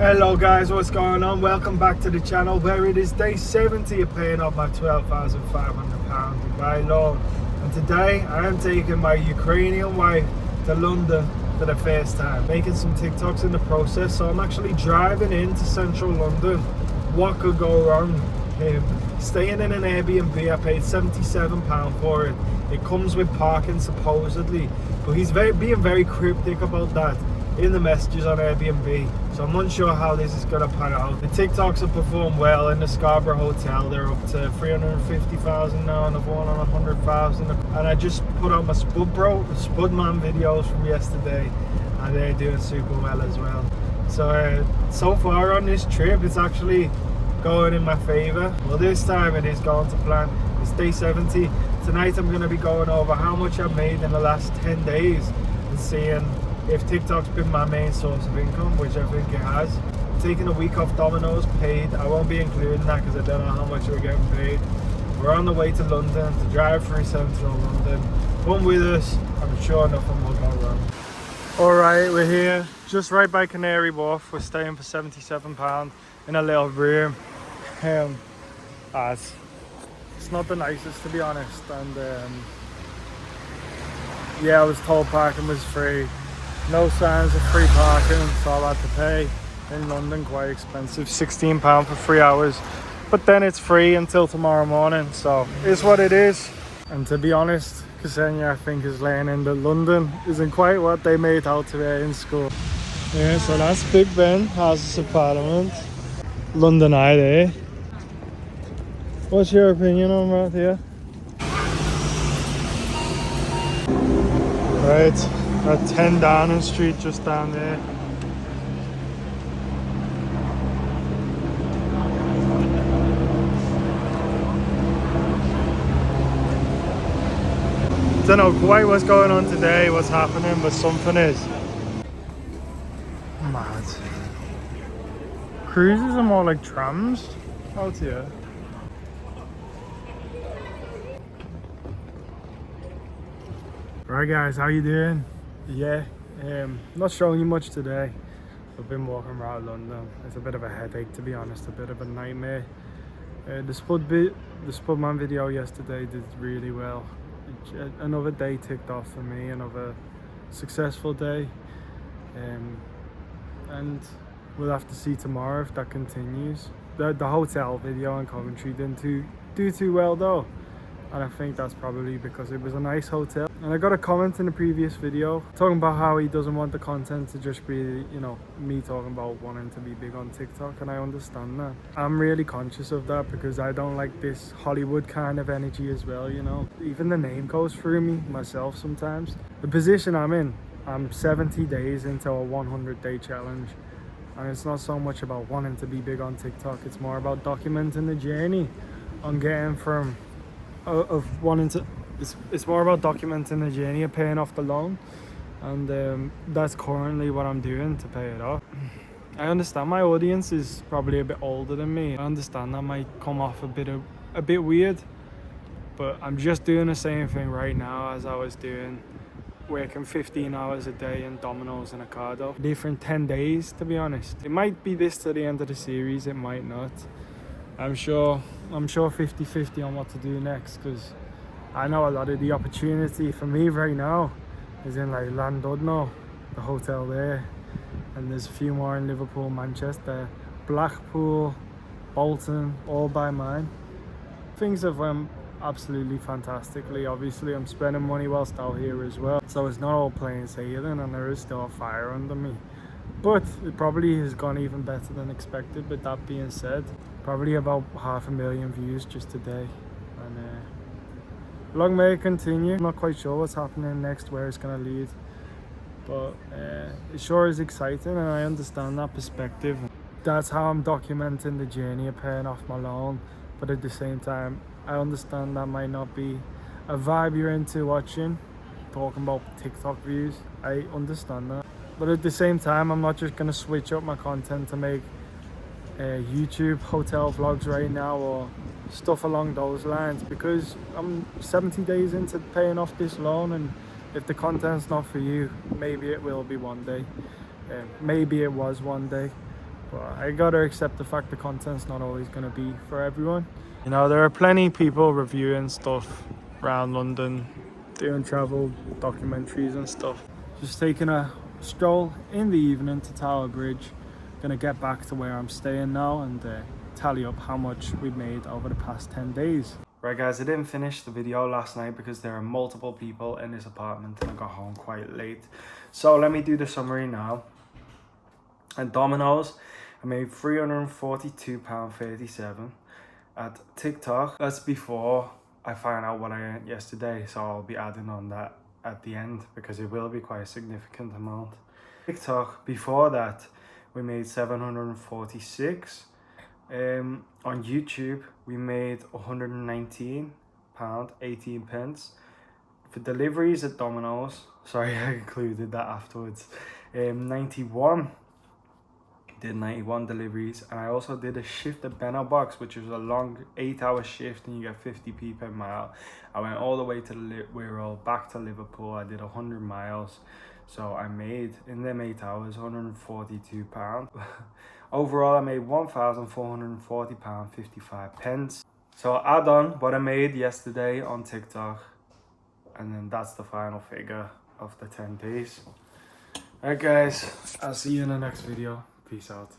Hello guys, what's going on? Welcome back to the channel where it is day 70 of paying off my £12,500 Dubai loan. And today I am taking my Ukrainian wife to London for the first time, making some TikToks in the process. So I'm actually driving into central London. What could go wrong? Staying in an Airbnb, I paid £77 for it. It comes with parking supposedly, but he's being very cryptic about that in the messages on Airbnb, so I'm unsure how this is going to pan out. The TikToks have performed well in the Scarborough Hotel. They're up to 350,000 now, and I've won on 100,000. And I just put out my Spudman videos from yesterday, and they're doing super well as well. So far on this trip, it's actually going in my favor. Well, this time it is going to plan. It's day 70. Tonight I'm going to be going over how much I've made in the last 10 days and seeing if TikTok's been my main source of income, which I think it has. Taking a week off Domino's paid. I won't be including that because I don't know how much we're getting paid. We're on the way to London to drive through central London. Come with us. I'm sure nothing will go wrong. Alright, we're here just right by Canary Wharf. We're staying for £77 in a little room. It's not the nicest, to be honest. And yeah, I was told parking was free. No signs of free parking, so I had to pay. In London, quite expensive, £16 for 3 hours. But then it's free until tomorrow morning, so it's what it is. And to be honest, Ksenia, I think, is learning that London isn't quite what they made out to be in school. Yeah, so that's Big Ben, Houses of Parliament. London Eye there. What's your opinion on right here? Right. At 10 Downing Street, just down there. Don't know quite what's going on today, what's happening, but something is. Mad. Cruises are more like trams out here. Right guys, how you doing? Yeah, not showing you much today. I've been walking around London. It's a bit of a headache, to be honest, a bit of a nightmare. The Spudman video yesterday did really well. Another day ticked off for me, another successful day. And we'll have to see tomorrow if that continues. The hotel video in Coventry didn't do too well though. And I think that's probably because it was a nice hotel. And I got a comment in the previous video talking about how he doesn't want the content to just be, you know, me talking about wanting to be big on TikTok, and I understand that. I'm really conscious of that because I don't like this Hollywood kind of energy as well, you know. Even the name goes through me myself sometimes. The position I'm in, I'm 70 days into a 100-day challenge. And it's not so much about wanting to be big on TikTok, it's more about documenting the journey on getting from it's more about documenting the journey of paying off the loan, and that's currently what I'm doing to pay it off. I understand my audience is probably a bit older than me. I understand that might come off a bit weird, but I'm just doing the same thing right now as I was doing working 15 hours a day in Domino's and Ocado. Different 10 days, to be honest. It might be this to the end of the series, it might not. I'm sure 50-50 on what to do next, because I know a lot of the opportunity for me right now is in like Llandudno, the hotel there, and there's a few more in Liverpool, Manchester, Blackpool, Bolton, all by mine. Things have went absolutely fantastically. Obviously I'm spending money whilst out here as well, so it's not all plain sailing, and there is still a fire under me. But it probably has gone even better than expected. But that being said, probably about 500,000 views just today. And long may it continue. I'm not quite sure what's happening next, where it's going to lead. But it sure is exciting, and I understand that perspective. That's how I'm documenting the journey of paying off my loan. But at the same time, I understand that might not be a vibe you're into watching, talking about TikTok views. I understand that. But at the same time, I'm not just going to switch up my content to make YouTube hotel vlogs right now or stuff along those lines, because I'm 70 days into paying off this loan, and if the content's not for you, maybe it will be one day. Maybe it was one day. But I gotta accept the fact the content's not always gonna be for everyone. You know, there are plenty of people reviewing stuff around London, doing travel documentaries and stuff. Just taking a stroll in the evening to Tower Bridge. Gonna get back to where I'm staying now and tally up how much we made over the past 10 days. Right guys, I didn't finish the video last night because there are multiple people in this apartment and I got home quite late. So let me do the summary now. At Domino's, I made £342.37. At TikTok, that's before I find out what I earned yesterday, so I'll be adding on that at the end because it will be quite a significant amount. TikTok, before that, we made 746. On YouTube, we made £119.18. For deliveries at Domino's, sorry, I included that afterwards. 91. Did 91 deliveries, and I also did a shift at Benno Box, which was a long 8-hour shift, and you get 50p per mile. I went all the way to Wirral, back to Liverpool. I did 100 miles, so I made in them 8 hours £142. Overall, I made £1,440.55. So I'll add on what I made yesterday on TikTok, and then that's the final figure of the 10 days. Alright guys, I'll see you in the next video. Peace out.